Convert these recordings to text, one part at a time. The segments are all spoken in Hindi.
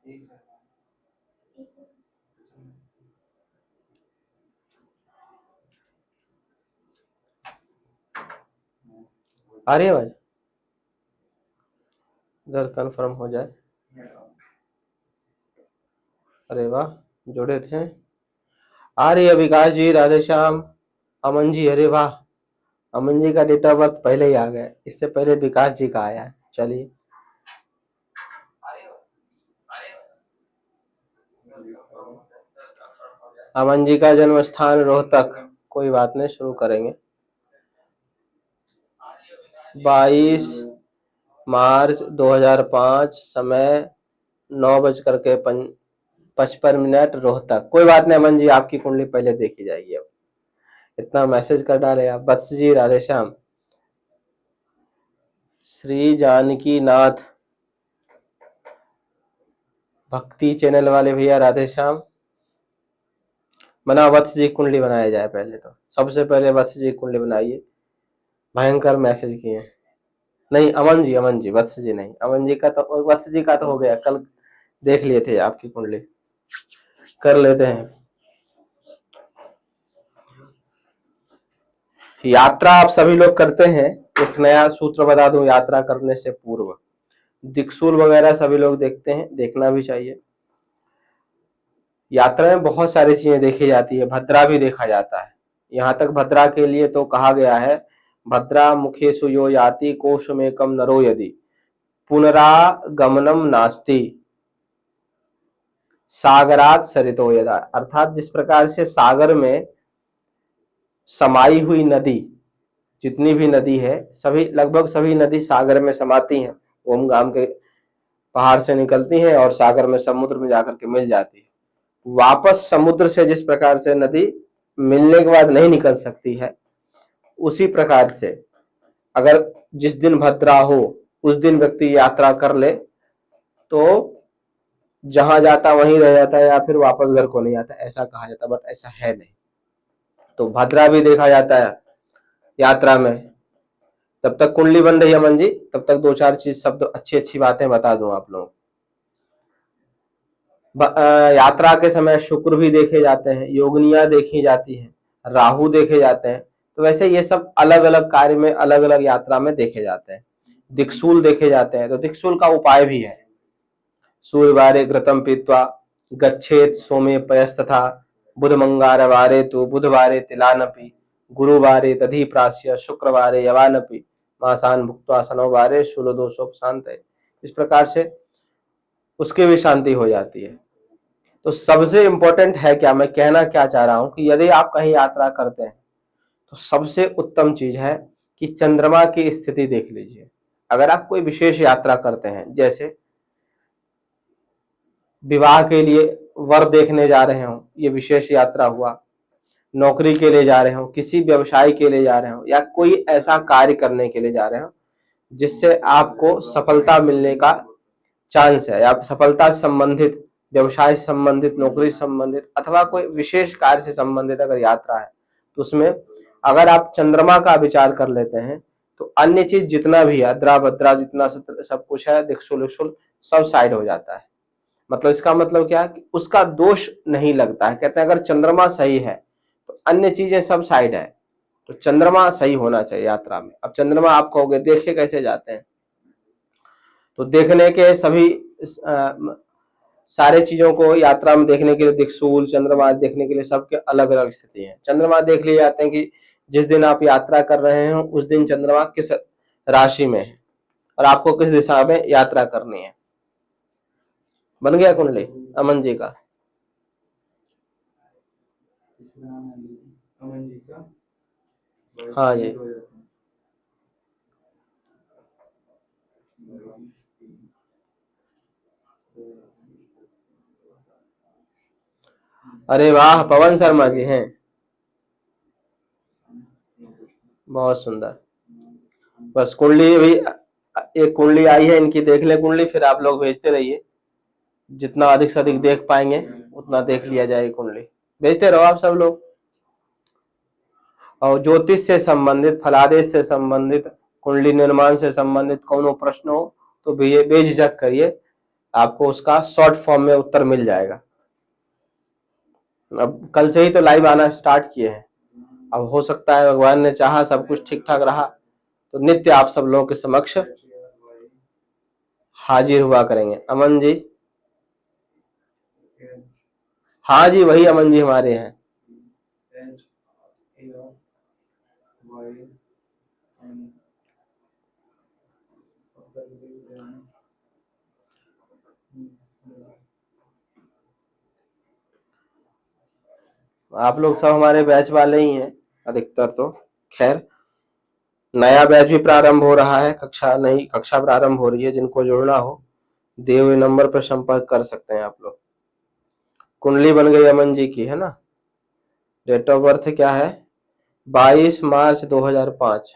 आ रही है आवाज? इधर कंफर्म हो जाए। अरे वाह, जुड़े थे। आ रही है विकास जी, राधे श्याम। अमन जी, अरे वाह, अमन जी का डेट ऑफ बर्थ पहले ही आ गया, इससे पहले विकास जी का आया है। चलिए, अमन जी का जन्म स्थान रोहतक। कोई बात नहीं, शुरू करेंगे। 22 मार्च 2005, समय 9:55 रोहतक। कोई बात नहीं अमन जी, आपकी कुंडली पहले देखी जाएगी। अब इतना मैसेज कर डाले आप। वत्स जी, राधे श्याम। श्री जानकी नाथ भक्ति चैनल वाले भैया, राधे श्याम। बना, वत्स जी कुंडली बनाया जाए पहले। तो सबसे पहले वत्स जी कुंडली बनाइए। भयंकर मैसेज किए। नहीं अमन जी, अमन जी, वत्स जी नहीं। अमन जी का तो, वत्स जी का तो हो गया, कल देख लिए थे आपकी कुंडली। कर लेते हैं। यात्रा आप सभी लोग करते हैं। एक नया सूत्र बता दूं, यात्रा करने से पूर्व दिक्सूल वगैरह सभी लोग देखते हैं, देखना भी चाहिए। यात्रा में बहुत सारी चीजें देखी जाती है, भद्रा भी देखा जाता है। यहाँ तक भद्रा के लिए तो कहा गया है, भद्रा मुखेषु यो याति कोशमेकम नरो यदि पुनरागमनम नास्ति सागरात सरितो यदा। अर्थात जिस प्रकार से सागर में समाई हुई नदी, जितनी भी नदी है, सभी लगभग सभी नदी सागर में समाती हैं, ओमगाम के पहाड़ से निकलती हैं और सागर में, समुद्र में जाकर के मिल जाती है। वापस समुद्र से जिस प्रकार से नदी मिलने के बाद नहीं निकल सकती है, उसी प्रकार से अगर जिस दिन भद्रा हो उस दिन व्यक्ति यात्रा कर ले तो जहां जाता वहीं रह जाता है, या फिर वापस घर को नहीं आता, ऐसा कहा जाता है, बट ऐसा है नहीं। तो भद्रा भी देखा जाता है यात्रा में। तब तक कुंडली बन रही है अमन जी, तब तक दो चार चीज शब्द अच्छी अच्छी बातें बता दूं आप लोग। यात्रा के समय शुक्र भी देखे जाते हैं, योगनिया देखी जाती है, राहु देखे जाते हैं। तो वैसे ये सब अलग अलग कार्य में, अलग अलग यात्रा में देखे जाते हैं। दिक्सूल देखे जाते हैं, तो दिक्सूल का उपाय भी है। सूर्यवारे घृतम पीत्वा गच्छेत सोमे पयस्तथा बुधमंगारवारे तो बुधवारे तिलानपि गुरुवारे दधि प्रास्य शुक्रवारे यवानपि मासान भुक्त्वा शनोवारे शूलदोषोपशांत। इस प्रकार से उसकी भी शांति हो जाती है। तो सबसे इंपॉर्टेंट है क्या, मैं कहना क्या चाह रहा हूं कि यदि आप कहीं यात्रा करते हैं तो सबसे उत्तम चीज है कि चंद्रमा की स्थिति देख लीजिए। अगर आप कोई विशेष यात्रा करते हैं, जैसे विवाह के लिए वर देखने जा रहे हो, ये विशेष यात्रा हुआ, नौकरी के लिए जा रहे हो, किसी व्यवसाय के लिए जा रहे हो, या कोई ऐसा कार्य करने के लिए जा रहे हो जिससे आपको सफलता मिलने का चांस है, या सफलता से संबंधित, व्यवसाय से संबंधित, नौकरी से संबंधित, अथवा कोई विशेष कार्य से संबंधित अगर यात्रा है, तो उसमें अगर आप चंद्रमा का विचार कर लेते हैं तो अन्य चीज जितना भी है, अद्रा भद्रा जितना सब कुछ है, दिक्सूल विक्सूल सब साइड हो जाता है। मतलब इसका मतलब क्या है कि उसका दोष नहीं लगता है। कहते हैं अगर चंद्रमा सही है तो अन्य चीजें सब साइड है। तो चंद्रमा सही होना चाहिए यात्रा में। अब चंद्रमा आप कहोगे देखे कैसे जाते हैं, तो देखने के सभी सारे चीजों को यात्रा में देखने के लिए दिक्सूल, चंद्रमा देखने के लिए सबके अलग अलग स्थिति है। चंद्रमा देख लिए जाते हैं कि जिस दिन आप यात्रा कर रहे हो उस दिन चंद्रमा किस राशि में है और आपको किस दिशा में यात्रा करनी है। बन गया कुंडली अमन जी का? हाँ जी, अरे वाह, पवन शर्मा जी हैं, बहुत सुंदर। बस कुंडली भी, एक कुंडली आई है इनकी, देख ले कुंडली, फिर आप लोग भेजते रहिए। जितना अधिक से अधिक देख पाएंगे उतना देख लिया जाएगी कुंडली। भेजते रहो आप सब लोग। और ज्योतिष से संबंधित, फलादेश से संबंधित, कुंडली निर्माण से संबंधित कोनो प्रश्न हो तो बेझिझक करिए, आपको उसका शॉर्ट फॉर्म में उत्तर मिल जाएगा। अब कल से ही तो लाइव आना स्टार्ट किए हैं, अब हो सकता है भगवान ने चाहा सब कुछ ठीक ठाक रहा तो नित्य आप सब लोगों के समक्ष हाजिर हुआ करेंगे। अमन जी, हाँ जी वही अमन जी हमारे हैं। आप लोग सब हमारे बैच वाले ही हैं अधिकतर तो। खैर नया बैच भी प्रारंभ हो रहा है, नई कक्षा प्रारंभ हो रही है। जिनको जुड़ना हो दिए हुए नंबर पर संपर्क कर सकते हैं आप लोग। कुंडली बन गई अमन जी की, है ना। डेट ऑफ बर्थ क्या है? 22 मार्च 2005।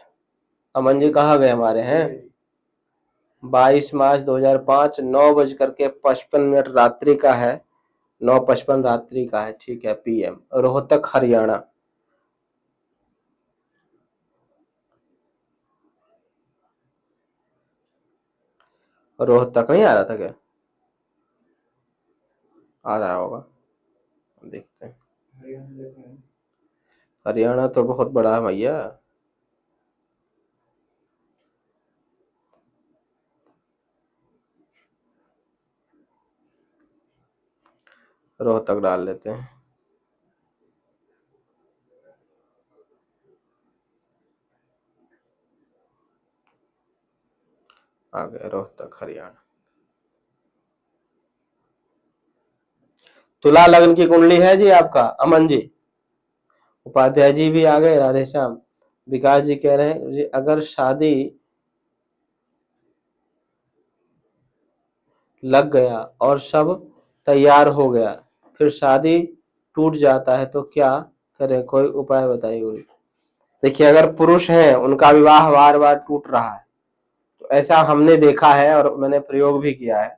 अमन जी कहाँ गए हमारे हैं? 22 मार्च 2005 9:55 रात्रि का है, 9:55 रात्रि का है, ठीक है, PM, रोहतक हरियाणा। रोहतक नहीं आ रहा था क्या? आ रहा होगा, देखते हैं। हरियाणा तो बहुत बड़ा है भैया। रोहतक डाल लेते हैं। आ गए रोहतक हरियाणा। तुला लग्न की कुंडली है जी आपका अमन जी। उपाध्याय जी भी आ गए, राधे श्याम। विकास जी कह रहे हैं जी अगर शादी लग गया और सब तैयार हो गया फिर शादी टूट जाता है तो क्या करें, कोई उपाय बताइए गुरु। देखिए अगर पुरुष हैं उनका विवाह बार बार टूट रहा है तो ऐसा हमने देखा है और मैंने प्रयोग भी किया है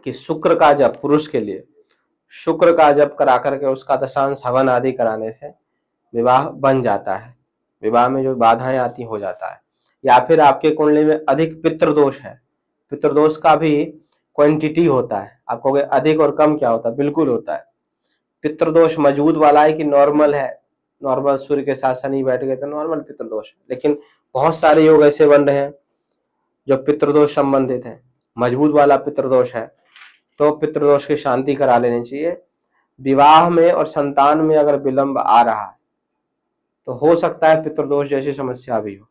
कि शुक्र का जप, पुरुष के लिए शुक्र का जप करा करके उसका दशांश हवन आदि कराने से विवाह बन जाता है। विवाह में जो बाधाएं आती हो जाता है। या फिर आपके कुंडली में अधिक पितृदोष है, पितृदोष का भी क्वांटिटी होता है। आप कहोगे अधिक और कम क्या होता है, बिल्कुल होता है। पितृदोष मजबूत वाला है कि नॉर्मल है, नॉर्मल सूर्य के साथ शनि बैठ गए तो नॉर्मल पितृदोष है। लेकिन बहुत सारे योग ऐसे बन रहे हैं जो पितृदोष संबंधित है, मजबूत वाला पितृदोष है तो पितृदोष की शांति करा लेनी चाहिए। विवाह में और संतान में अगर विलंब आ रहा है तो हो सकता है पितृदोष जैसी समस्या भी हो,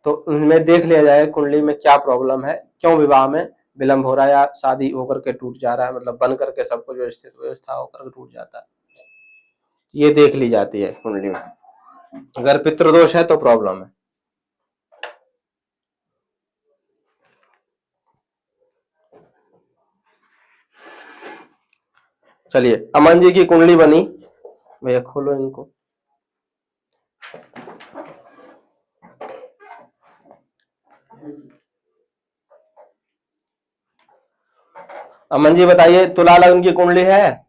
तो उनमें देख लिया जाए कुंडली में क्या प्रॉब्लम है, क्यों विवाह में विलंब हो रहा है या शादी होकर के टूट जा रहा है, मतलब बन करके सब कुछ व्यवस्थित व्यवस्था होकर के टूट जाता है, ये देख ली जाती है कुंडली में। अगर पितृदोष है तो प्रॉब्लम है। चलिए अमन जी की कुंडली बनी, भैया खोलो इनको। अमन जी बताइए तुला लग्न की कुंडली है?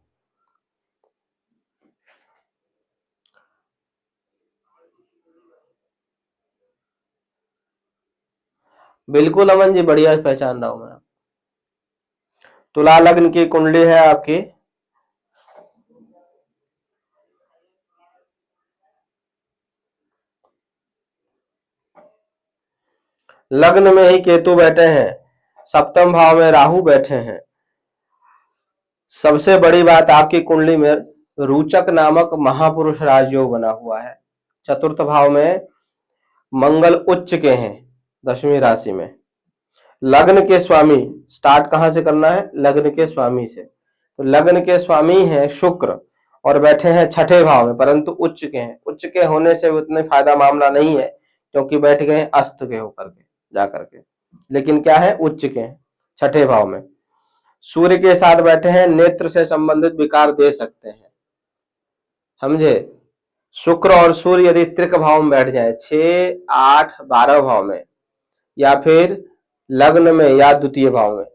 बिल्कुल अमन जी बढ़िया पहचान रहा हूं मैं। तुला लग्न की कुंडली है आपकी। लग्न में ही केतु बैठे हैं, सप्तम भाव में राहु बैठे हैं। सबसे बड़ी बात आपकी कुंडली में रोचक नामक महापुरुष राजयोग बना हुआ है। चतुर्थ भाव में मंगल उच्च के हैं 10वीं राशि में। लग्न के स्वामी, स्टार्ट कहां से करना है, लग्न के स्वामी से। तो लग्न के स्वामी हैं शुक्र और बैठे हैं छठे भाव में, परंतु उच्च के हैं। उच्च के होने से उतने फायदा मामला नहीं है क्योंकि बैठ गए अस्त के होकर के जाकर के, लेकिन क्या है उच्च के हैं छठे भाव में। सूर्य के साथ बैठे हैं, नेत्र से संबंधित विकार दे सकते हैं, समझे। शुक्र और सूर्य यदि त्रिक भाव में बैठ जाए 6, 8, 12 भाव में या फिर लग्न में या द्वितीय भाव में,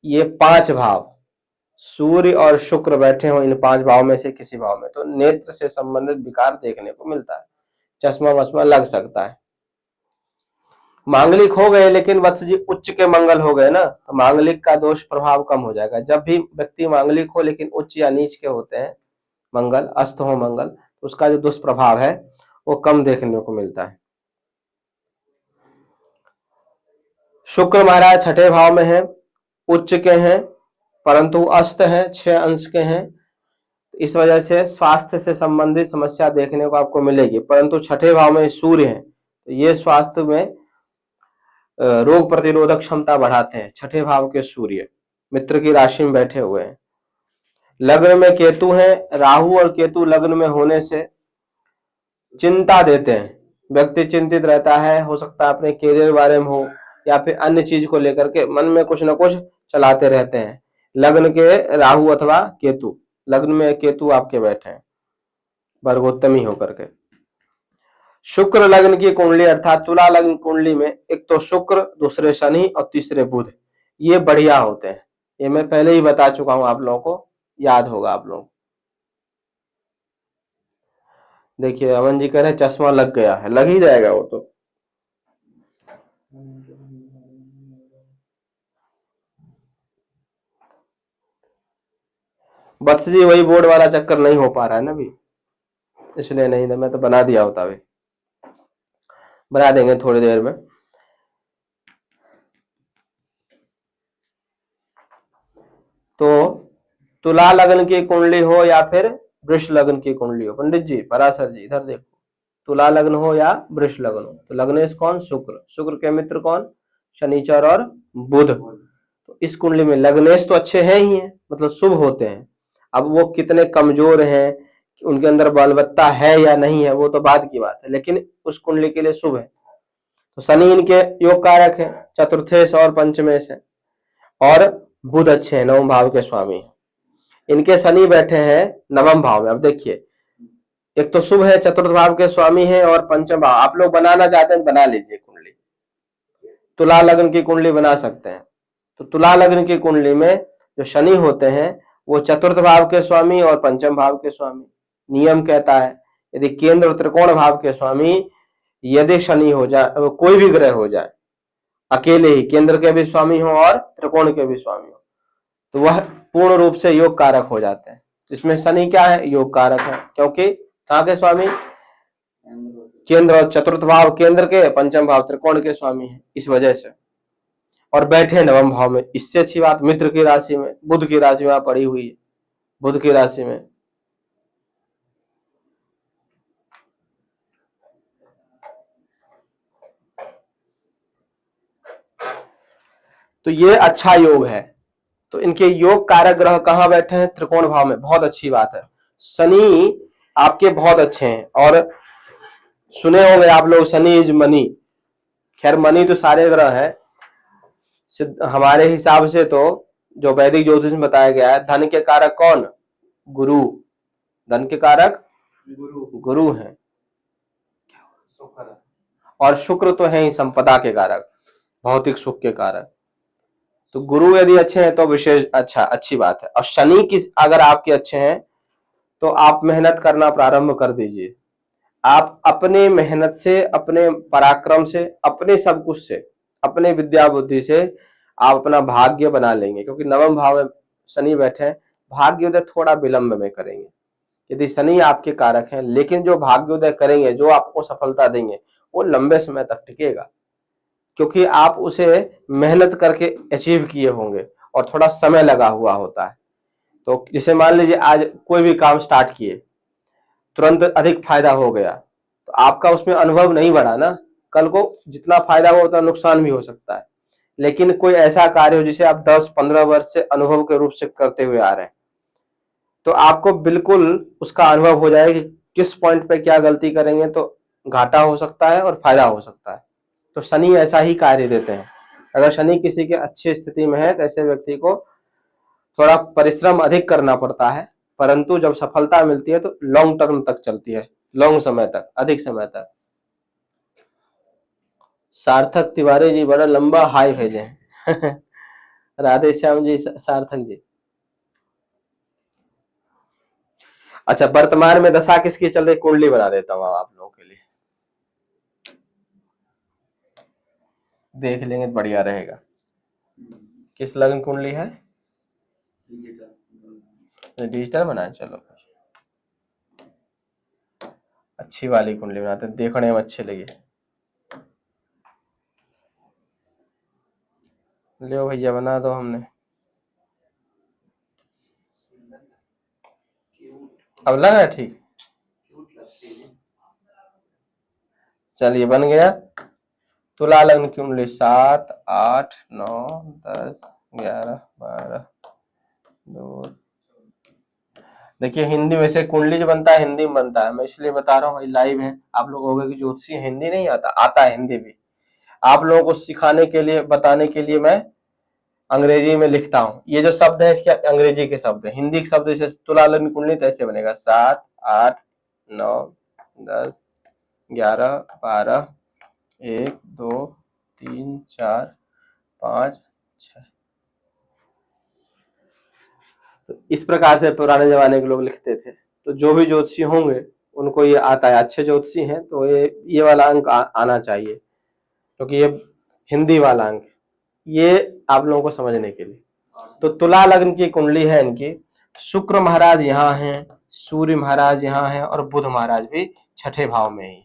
ये 5 भाव सूर्य और शुक्र बैठे हो इन 5 भाव में से किसी भाव में, तो नेत्र से संबंधित विकार देखने को मिलता है, चश्मा वश्मा लग सकता है। मांगलिक हो गए लेकिन वत्स जी उच्च के मंगल हो गए ना, तो मांगलिक का दोष प्रभाव कम हो जाएगा। जब भी व्यक्ति मांगलिक हो लेकिन उच्च या नीच के होते हैं मंगल, अस्त हो मंगल, तो उसका जो दुष्प्रभाव है वो कम देखने को मिलता है। शुक्र महाराज छठे भाव में है, उच्च के हैं परंतु अस्त हैं, 6 अंश के हैं। इस वजह से स्वास्थ्य से संबंधित समस्या देखने को आपको मिलेगी, परंतु छठे भाव में सूर्य है तो ये स्वास्थ्य में रोग प्रतिरोधक क्षमता बढ़ाते हैं। छठे भाव के सूर्य मित्र की राशि में बैठे हुए हैं। लग्न में केतु है, राहु और केतु लग्न में होने से चिंता देते हैं, व्यक्ति चिंतित रहता है, हो सकता है अपने कैरियर के बारे में हो या फिर अन्य चीज को लेकर के मन में कुछ न कुछ चलाते रहते हैं। लग्न के राहु अथवा केतु, लग्न में केतु आपके बैठे हैं वर्गोत्तमी होकर के। शुक्र लग्न की कुंडली अर्थात तुला लग्न कुंडली में एक तो शुक्र, दूसरे शनि और तीसरे बुध, ये बढ़िया होते हैं। ये मैं पहले ही बता चुका हूं, आप लोगों को याद होगा आप लोग। देखिए अमन जी कह रहे हैं चश्मा लग गया है, लग ही जाएगा वो तो। बत्स जी वही बोर्ड वाला चक्कर नहीं हो पा रहा है ना अभी, इसलिए नहीं था, मैं तो बना दिया होता अभी, बना देंगे थोड़ी देर में। तो तुला लग्न की कुंडली हो या फिर वृष लग्न की कुंडली हो, पंडित जी पराशर जी इधर देखो, तुला लग्न हो या वृष लग्न हो, तो लग्नेश कौन? शुक्र, शुक्र के मित्र कौन? शनिचर और बुध। तो इस कुंडली में लग्नेश तो अच्छे हैं ही हैं, मतलब शुभ होते हैं। अब वो कितने कमजोर हैं, उनके अंदर बलवत्ता है या नहीं है, वो तो बाद की बात है, लेकिन उस कुंडली के लिए शुभ है। तो शनि इनके योग कारक है, चतुर्थेश और पंचमेश है, और बुध अच्छे हैं, नवम भाव के स्वामी हैं। इनके शनि बैठे हैं नवम भाव में। अब देखिए एक तो शुभ है, चतुर्थ भाव के स्वामी है, और पंचम भाव। आप लोग बनाना चाहते हैं बना लीजिए कुंडली, तुला लग्न की कुंडली बना सकते हैं। तो तुला लग्न की कुंडली में जो शनि होते हैं वो चतुर्थ भाव के स्वामी और पंचम भाव के स्वामी। नियम कहता है यदि केंद्र और त्रिकोण भाव के स्वामी यदि शनि हो जाए, कोई भी ग्रह हो जाए, अकेले ही केंद्र के भी स्वामी हो और त्रिकोण के भी स्वामी हो, तो वह पूर्ण रूप से योग कारक हो जाते हैं। इसमें शनि क्या है? योग कारक है, क्योंकि कहाँ के स्वामी? केंद्र और चतुर्थ भाव केंद्र के, पंचम भाव त्रिकोण के स्वामी है, इस वजह से। और बैठे नवम भाव में, इससे अच्छी बात मित्र की राशि में, बुध की राशि में पड़ी हुई है, बुध की राशि में। तो ये अच्छा योग है। तो इनके योग कारक ग्रह कहाँ बैठे हैं? त्रिकोण भाव में, बहुत अच्छी बात है। शनि आपके बहुत अच्छे हैं, और सुने होंगे आप लोग शनि इज मनी। खैर मनी तो सारे ग्रह है, हमारे हिसाब से तो जो वैदिक ज्योतिष में बताया गया है, धन के कारक कौन? गुरु। धन के कारक गुरु हैं, और शुक्र तो है ही संपदा के कारक, भौतिक सुख के कारक। तो गुरु यदि अच्छे हैं तो विशेष अच्छी बात है। और शनि की अगर आपके अच्छे हैं तो आप मेहनत करना प्रारंभ कर दीजिए। आप अपने मेहनत से, अपने पराक्रम से, अपने सब कुछ से, अपने विद्या बुद्धि से आप अपना भाग्य बना लेंगे, क्योंकि नवम भाव में शनि बैठे हैं। भाग्योदय थोड़ा विलंब में करेंगे यदि शनि आपके कारक हैं, लेकिन जो भाग्योदय करेंगे, जो आपको सफलता देंगे, वो लंबे समय तक टिकेगा, क्योंकि आप उसे मेहनत करके अचीव किए होंगे और थोड़ा समय लगा हुआ होता है। तो जैसे मान लीजिए आज कोई भी काम स्टार्ट किए, तुरंत अधिक फायदा हो गया, तो आपका उसमें अनुभव नहीं बढ़ा ना, कल को जितना फायदा हो उतना नुकसान भी हो सकता है। लेकिन कोई ऐसा कार्य हो जिसे आप 10-15 वर्ष से अनुभव के रूप से करते हुए आ रहे हैं, तो आपको बिल्कुल उसका अनुभव हो जाएगा कि किस पॉइंट पे क्या गलती करेंगे तो घाटा हो सकता है और फायदा हो सकता है। तो शनि ऐसा ही कार्य देते हैं। अगर शनि किसी के अच्छी स्थिति में है तो ऐसे व्यक्ति को थोड़ा परिश्रम अधिक करना पड़ता है, परंतु जब सफलता मिलती है तो लॉन्ग टर्म तक चलती है, लॉन्ग समय तक, अधिक समय तक। सार्थक तिवारी जी बड़ा लंबा हाई भेजे हैं राधे श्याम जी, सार्थक जी। अच्छा वर्तमान में दशा किसकी चल रही, कुंडली बना देता हूँ आप लोगों के लिए। देख लेंगे तो बढ़िया रहेगा। किस लग्न कुंडली है? डिजिटल बनाए, चलो अच्छी वाली कुंडली बनाते हैं, देखने में अच्छे लगे। लो भैया बना दो हमने। अब लग रहा है ठीक? चलिए बन गया। तुला लग्न की कुंडली 7, 8, 9, 10, 11, 12, 2। देखिए हिंदी में से कुंडली जो बनता है हिंदी में बनता है, मैं इसलिए बता रहा हूँ भाई लाइव है। आप लोग होंगे कि ज्योतिषी हिंदी नहीं आता, आता है हिंदी भी। आप लोगों को सिखाने के लिए, बताने के लिए मैं अंग्रेजी में लिखता हूँ। ये जो शब्द है इसके अंग्रेजी के शब्द है, हिंदी के शब्द जैसे तुला लग्न कुंडली तो ऐसे बनेगा 7, 8, 9, 10, 11, 12, 1, 2, 3, 4, 5, 6। तो इस प्रकार से पुराने जमाने के लोग लिखते थे। तो जो भी ज्योतिषी होंगे उनको ये आता है, अच्छे ज्योतिषी हैं तो ये वाला अंक आना चाहिए, क्योंकि ये हिंदी वाला अंक ये आप लोगों को समझने के लिए। तो तुला लग्न की कुंडली है इनकी, शुक्र महाराज यहाँ हैं, सूर्य महाराज यहाँ हैं और बुध महाराज भी छठे भाव में ही।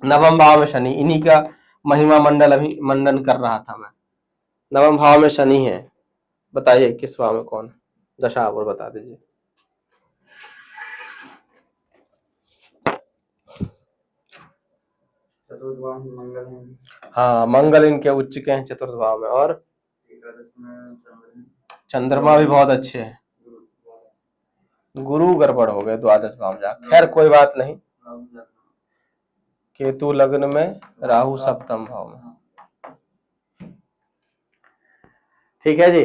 नवम भाव में शनि, इन्हीं का महिमा मंडल अभी मंडन कर रहा था मैं। नवम भाव में शनि है, बताइए किस भाव में कौन दशा और बता दीजिए। चतुर्थ भाव में मंगल है। हाँ मंगल इनके उच्च के हैं चतुर्थ भाव में, और चंद्रमा भी बहुत अच्छे हैं। गुरु गड़बड़ हो गए द्वादश भाव जा, खैर कोई बात नहीं। केतु लग्न में, राहु सप्तम भाव में। ठीक है जी,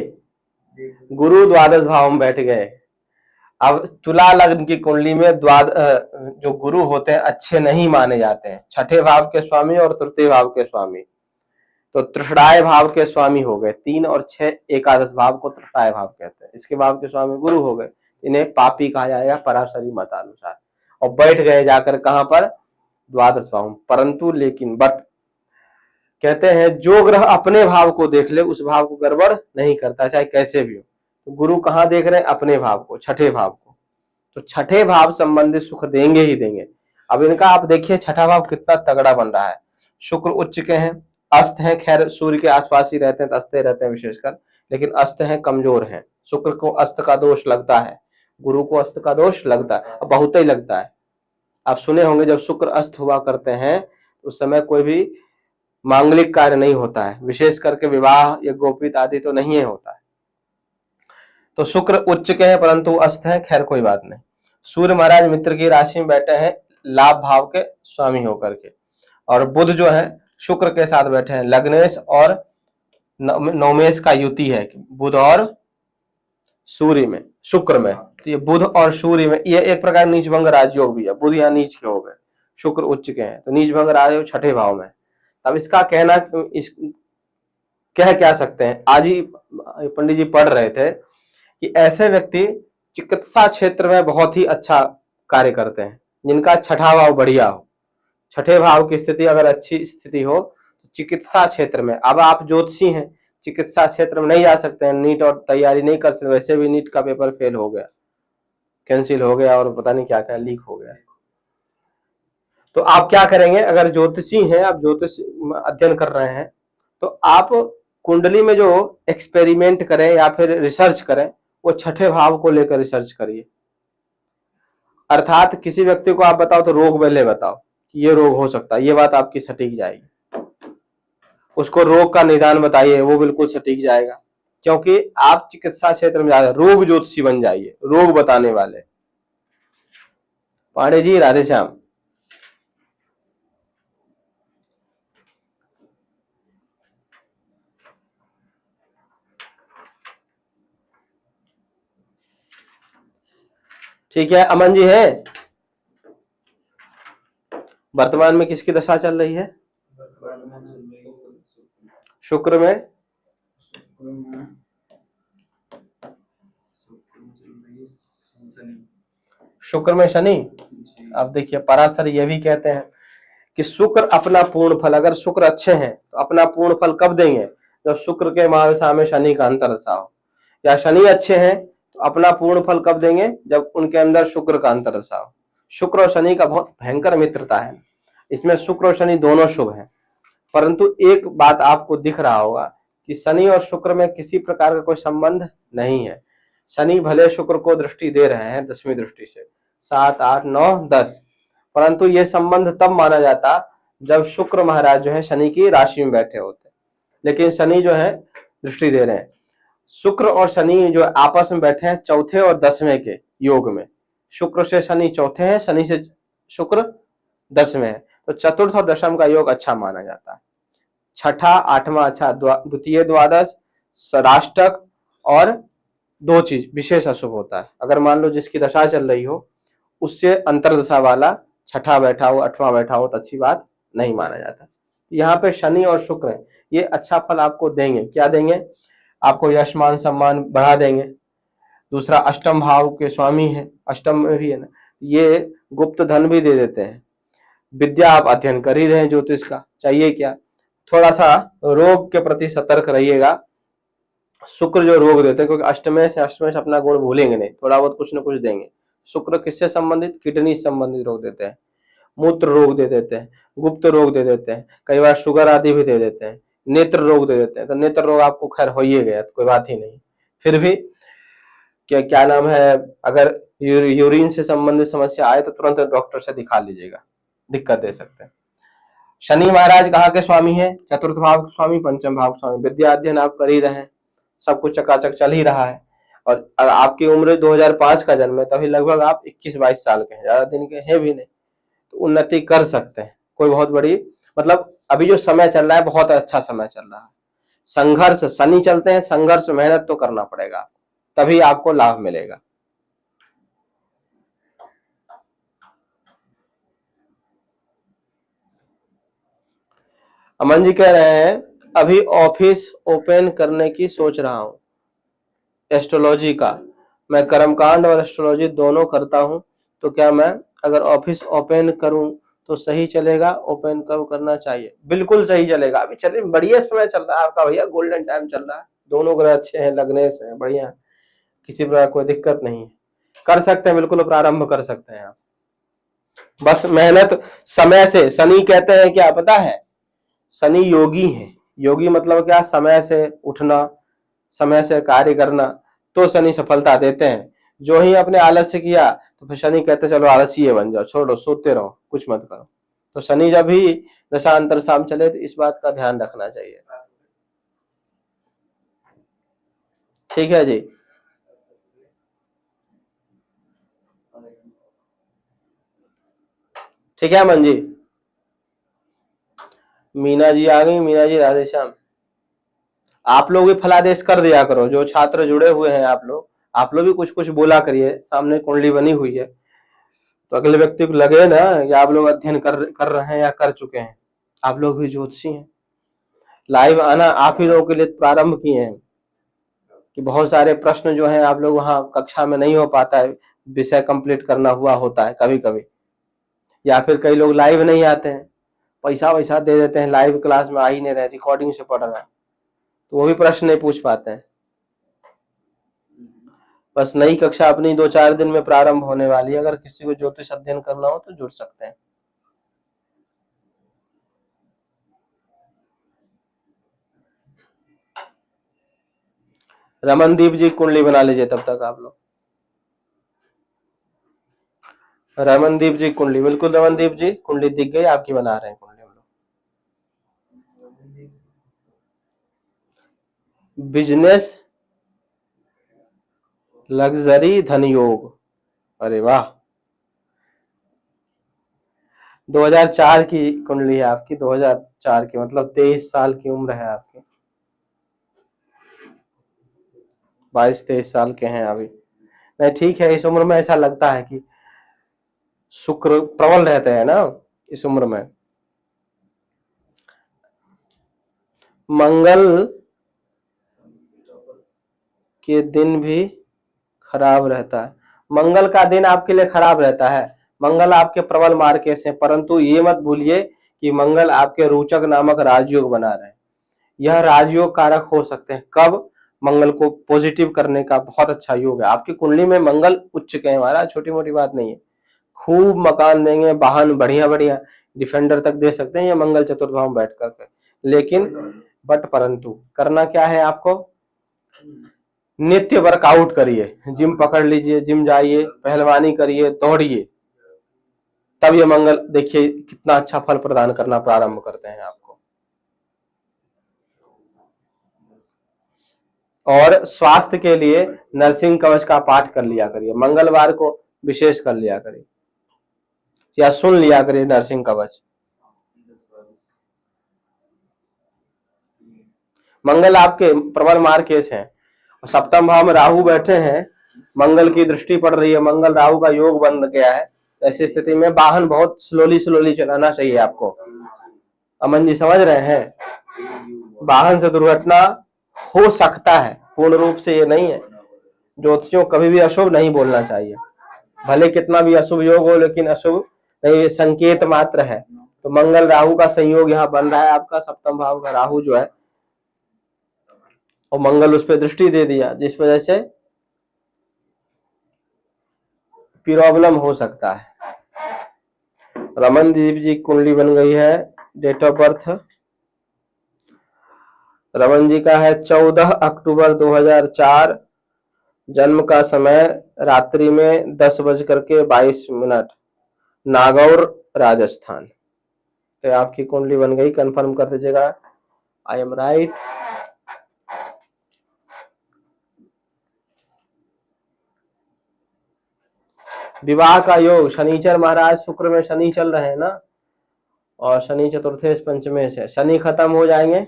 गुरु द्वादश भाव में बैठ गए। अब तुला लग्न की कुंडली में जो गुरु होते हैं अच्छे नहीं माने जाते हैं, छठे भाव के स्वामी और तृतीय भाव के स्वामी। तो तृषणाय भाव के स्वामी हो गए, 3 और 6 एकादश भाव को तृषणाय भाव कहते हैं। इसके भाव के स्वामी गुरु हो गए, इन्हें पापी कहा जाएगा पराशरी मतानुसार। और बैठ गए जाकर कहां पर? द्वादश भाव। परंतु लेकिन बट कहते हैं जो ग्रह अपने भाव को देख ले उस भाव को गड़बड़ नहीं करता, चाहे कैसे भी हो। तो गुरु कहाँ देख रहे हैं? अपने भाव को, छठे भाव को। तो छठे भाव संबंधित सुख देंगे ही देंगे। अब इनका आप देखिए छठा भाव कितना तगड़ा बन रहा है। शुक्र उच्च के हैं, अस्त हैं, खैर सूर्य के आसपास ही रहते हैं तो अस्ते रहते हैं विशेषकर, लेकिन अस्त हैं, कमजोर हैं। शुक्र को अस्त का दोष लगता है, गुरु को अस्त का दोष लगता है, बहुत ही लगता है। आप सुने होंगे जब शुक्र अस्त हुआ करते हैं उस समय कोई भी मांगलिक कार्य नहीं होता है, विशेष करके विवाह या गोपित आदि तो नहीं होता है। तो शुक्र उच्च के हैं परंतु अस्त है, खैर कोई बात नहीं। सूर्य महाराज मित्र की राशि में बैठे हैं लाभ भाव के स्वामी होकर के, और बुध जो है शुक्र के साथ बैठे हैं, लग्नेश और नवमेश का युति है बुध और सूर्य में, शुक्र में। तो ये बुध और सूर्य में ये एक प्रकार नीच भंग राजयोग भी है। बुध यहाँ नीच के हो गए, शुक्र उच्च के हैं तो नीच भंग राजयोग छठे भाव में। अब इसका कहना कह क्या सकते हैं, आज ही पंडित जी पढ़ रहे थे कि ऐसे व्यक्ति चिकित्सा क्षेत्र में बहुत ही अच्छा कार्य करते हैं जिनका छठा भाव बढ़िया हो। छठे भाव की स्थिति अगर अच्छी स्थिति हो तो चिकित्सा क्षेत्र में, अब आप ज्योतिषी हैं चिकित्सा क्षेत्र में नहीं जा सकते हैं, नीट और तैयारी नहीं कर सकते, वैसे भी नीट का पेपर फेल हो गया, कैंसिल हो गया और पता नहीं क्या क्या लीक हो गया। तो आप क्या करेंगे? अगर ज्योतिषी हैं, आप ज्योतिष अध्ययन कर रहे हैं तो आप कुंडली में जो एक्सपेरिमेंट करें या फिर रिसर्च करें वो छठे भाव को लेकर रिसर्च करिए। अर्थात किसी व्यक्ति को आप बताओ तो रोग पहले बताओ कि ये रोग हो सकता है, ये बात आपकी सटीक जाएगी। उसको रोग का निदान बताइए, वो बिल्कुल सटीक जाएगा, क्योंकि आप चिकित्सा क्षेत्र में ज्यादा रोग ज्योतिषी बन जाइए, रोग बताने वाले। पांडे जी राधे श्याम। ठीक है, अमन जी है। वर्तमान में किसकी दशा चल रही है? शुक्र में, शुक्र में शनि। अब देखिए पराशर ये भी कहते हैं कि शुक्र अपना पूर्ण फल, अगर शुक्र अच्छे हैं तो अपना पूर्ण फल कब देंगे? जब शुक्र के महादशा में शनि का अंतर्दशा हो। या शनि अच्छे हैं तो अपना पूर्ण फल कब देंगे? जब उनके अंदर शुक्र का अंतर्दशा हो। शुक्र और शनि का बहुत भयंकर मित्रता है, इसमें शुक्र और शनि दोनों शुभ हैं। परंतु एक बात आपको दिख रहा होगा कि शनि और शुक्र में किसी प्रकार का कोई संबंध नहीं है। शनि भले शुक्र को दृष्टि दे रहे हैं 10वीं दृष्टि से, 7, 8, 9, 10, परंतु यह संबंध तब माना जाता जब शुक्र महाराज जो है शनि की राशि में बैठे होते। लेकिन शनि जो है दृष्टि दे रहे हैं। शुक्र और शनि जो आपस में बैठे हैं चौथे और 10वें के योग में, शुक्र से शनि चौथे हैं, शनि से शुक्र 10वें है, तो चतुर्थ और दशम का योग अच्छा माना जाता है। छठा 8वां अच्छा, द्वितीय द्वादश, राष्ट्रक और 2 चीज विशेष अशुभ होता है। अगर मान लो जिसकी दशा चल रही हो उससे अंतर्दशा वाला छठा बैठा हो, 8वां बैठा हो तो अच्छी बात नहीं माना जाता। यहाँ पे शनि और शुक्र है, ये अच्छा फल आपको देंगे। क्या देंगे? आपको यश मान सम्मान बढ़ा देंगे। दूसरा अष्टम भाव के स्वामी है, अष्टम में भी है ना, ये गुप्त धन भी दे देते हैं। विद्या आप अध्ययन कर ही रहे हैं ज्योतिष का, चाहिए क्या? थोड़ा सा रोग के प्रति सतर्क रहिएगा। शुक्र जो रोग देते हैं, क्योंकि अष्टमे से अपना गुण भूलेंगे नहीं, थोड़ा बहुत कुछ न कुछ देंगे। शुक्र किससे संबंधित? किडनी से संबंधित रोग देते हैं, मूत्र रोग दे देते हैं, गुप्त रोग दे देते हैं, कई बार शुगर आदि भी दे देते हैं, नेत्र रोग दे देते हैं। तो नेत्र रोग आपको खैर हो ही गया तो कोई बात ही नहीं, फिर भी क्या नाम है, अगर यूरिन से संबंधित समस्या आए तो तुरंत डॉक्टर से दिखा लीजिएगा, दिक्कत दे सकते हैं। शनि महाराज कहाँ के स्वामी है? चतुर्थ भाव के स्वामी, पंचम भाव के स्वामी। विद्या अध्ययन आप कर ही रहे हैं, सब कुछ चकाचक चल ही रहा है, और आपकी उम्र 2005 का जन्म है, तभी लगभग आप 21-22 साल के हैं, ज्यादा दिन के हैं भी नहीं, तो उन्नति कर सकते हैं। कोई बहुत बड़ी मतलब अभी जो समय चल रहा है बहुत अच्छा समय चल रहा है। संघर्ष, शनि चलते हैं, संघर्ष मेहनत तो करना पड़ेगा, तभी आपको लाभ मिलेगा। अमन जी कह रहे हैं अभी ऑफिस ओपन करने की सोच रहा हूं एस्ट्रोलॉजी का। मैं कर्मकांड और एस्ट्रोलॉजी दोनों करता हूं, तो क्या मैं अगर ऑफिस ओपन करूं तो सही चलेगा? ओपन कब करना चाहिए? बिल्कुल सही चलेगा, अभी चलिए बढ़िया समय चल रहा है आपका भैया, गोल्डन टाइम चल रहा है, दोनों ग्रह अच्छे हैं, लगने से बढ़िया, किसी प्रकार कोई दिक्कत नहीं है, कर सकते हैं, बिल्कुल प्रारंभ कर सकते हैं आप। बस मेहनत समय से। शनि कहते हैं क्या पता है? शनि योगी है। योगी मतलब क्या? समय से उठना, समय से कार्य करना, तो शनि सफलता देते हैं। जो ही अपने आलस्य किया तो फिर शनि कहते चलो आलसी बन जाओ, छोड़ो, सोते रहो, कुछ मत करो। तो शनि जब भी दशांतर शाम चले तो इस बात का ध्यान रखना चाहिए। ठीक है जी। ठीक है अमन जी। मीना जी आ गई। मीना जी राधे श्याम। आप लोग भी फलादेश कर दिया करो, जो छात्र जुड़े हुए हैं आप लोग भी कुछ कुछ बोला करिए। सामने कुंडली बनी हुई है तो अगले व्यक्ति को लगे ना कि आप लोग अध्ययन कर रहे हैं या कर चुके हैं, आप लोग भी ज्योतिषी हैं। लाइव आना आप ही लोगों के लिए प्रारंभ किए हैं कि बहुत सारे प्रश्न जो हैं आप लोग वहां कक्षा में नहीं हो पाता है, विषय कंप्लीट करना हुआ होता है कभी कभी, या फिर कई लोग लाइव नहीं आते हैं, पैसा वैसा दे देते हैं, लाइव क्लास में आ ही नहीं रहे, रिकॉर्डिंग से पढ़ रहे हैं, तो वो भी प्रश्न नहीं पूछ पाते हैं। बस नई कक्षा अपनी 2-4 दिन में प्रारंभ होने वाली है, अगर किसी को ज्योतिष अध्ययन करना हो तो जुड़ सकते हैं। रमनदीप जी कुंडली बना लीजिए तब तक आप लोग। रमनदीप जी कुंडली, बिल्कुल रमनदीप जी कुंडली दिख गई आपकी, बना रहे हैं कुंडली हम लोग। बिजनेस लग्जरी धन योग, अरे वाह, 2004 की कुंडली है आपकी, 2004 की, मतलब 23 साल की उम्र है आपकी, 22-23 साल के हैं अभी। नहीं ठीक है, इस उम्र में ऐसा लगता है कि शुक्र प्रबल रहते हैं ना इस उम्र में। मंगल के दिन भी खराब रहता है। मंगल का दिन आपके लिए खराब रहता है, मंगल आपके प्रबल मार्केश हैं, परंतु ये मत भूलिए कि मंगल आपके रोचक नामक राजयोग बना रहे हैं। यह राजयोग कारक हो सकते हैं। कब? मंगल को पॉजिटिव करने का बहुत अच्छा योग है। आपकी कुंडली में मंगल उच्च के हैं महाराज, छोटी मोटी बात नहीं है। खूब मकान देंगे, वाहन बढ़िया बढ़िया, डिफेंडर तक दे सकते हैं ये मंगल चतुर्थ भाव में बैठ करके। लेकिन परंतु करना क्या है आपको? नित्य वर्कआउट करिए, जिम पकड़ लीजिए, जिम जाइए, पहलवानी करिए, दौड़िए, तब ये मंगल देखिए कितना अच्छा फल प्रदान करना प्रारंभ करते हैं आपको। और स्वास्थ्य के लिए नरसिंह कवच का पाठ कर लिया करिए, मंगलवार को विशेष कर लिया करिए या सुन लिया करिए नरसिंह कवच। मंगल आपके प्रबल मार्केश हैं, सप्तम भाव में राहु बैठे हैं, मंगल की दृष्टि पड़ रही है, मंगल राहु का योग बन गया है। ऐसी स्थिति में वाहन बहुत स्लोली चलाना चाहिए आपको। अमन जी समझ रहे हैं? वाहन से दुर्घटना हो सकता है, पूर्ण रूप से ये नहीं है। ज्योतिषियों कभी भी अशुभ नहीं बोलना चाहिए, भले कितना भी अशुभ योग हो, लेकिन अशुभ नहीं, संकेत मात्र है। तो मंगल राहु का संयोग यहाँ बन रहा है आपका, सप्तम भाव का राहु जो है, और मंगल उस पर दृष्टि दे दिया, जिस वजह से प्रॉब्लम हो सकता है। रमनदीप जी कुंडली बन गई है, date of birth Raman ji का है 14 अक्टूबर 2004, जन्म का समय रात्रि में 10:22, नागौर राजस्थान। तो आपकी कुंडली बन गई, कंफर्म कर दीजिएगा आई एम राइट। विवाह का योग शनिचर महाराज, शुक्र में शनि चल रहे हैं ना, और शनि चतुर्थेश पंचमेश है। शनि खत्म हो जाएंगे,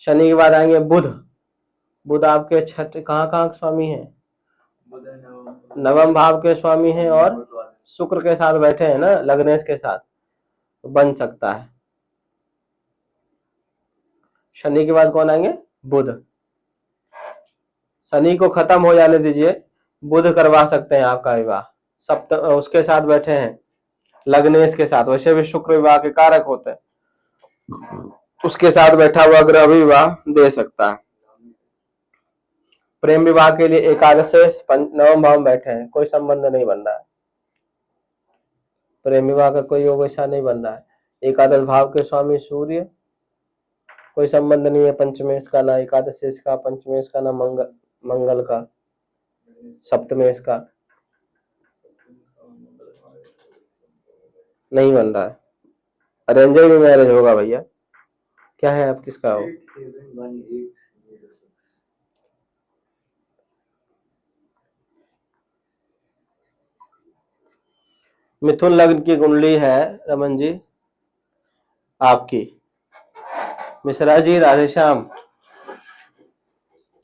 शनि के बाद आएंगे बुध। बुध आपके छठे कहाँ स्वामी हैं? नवम भाव के स्वामी हैं, और शुक्र के साथ बैठे हैं ना, लग्नेश के साथ, तो बन सकता है। शनि के बाद कौन आएंगे? बुध। शनि को खत्म हो जाने दीजिए, बुध करवा सकते हैं आपका विवाह। सप्तम उसके साथ बैठे हैं, लग्नेश के साथ। वैसे भी शुक्र विवाह के कारक होते हैं, उसके साथ बैठा हुआ ग्रह भी विवाह दे सकता है। प्रेम विवाह के लिए एकादश नवम भाव में बैठे हैं, कोई संबंध नहीं बन रहा है। प्रेम विवाह का कोई योग ऐसा नहीं बन रहा है। एकादश भाव के स्वामी सूर्य, कोई संबंध नहीं है पंचमेश का, ना एकादशेश का, पंचमेश का, ना मंगल का, सप्तमेश का, नहीं बन रहा है। अरेंजर भी मैरिज होगा भैया, क्या है आप किसका हो? मिथुन लग्न की कुंडली है रमन जी आपकी। मिश्रा जी राधेश्याम,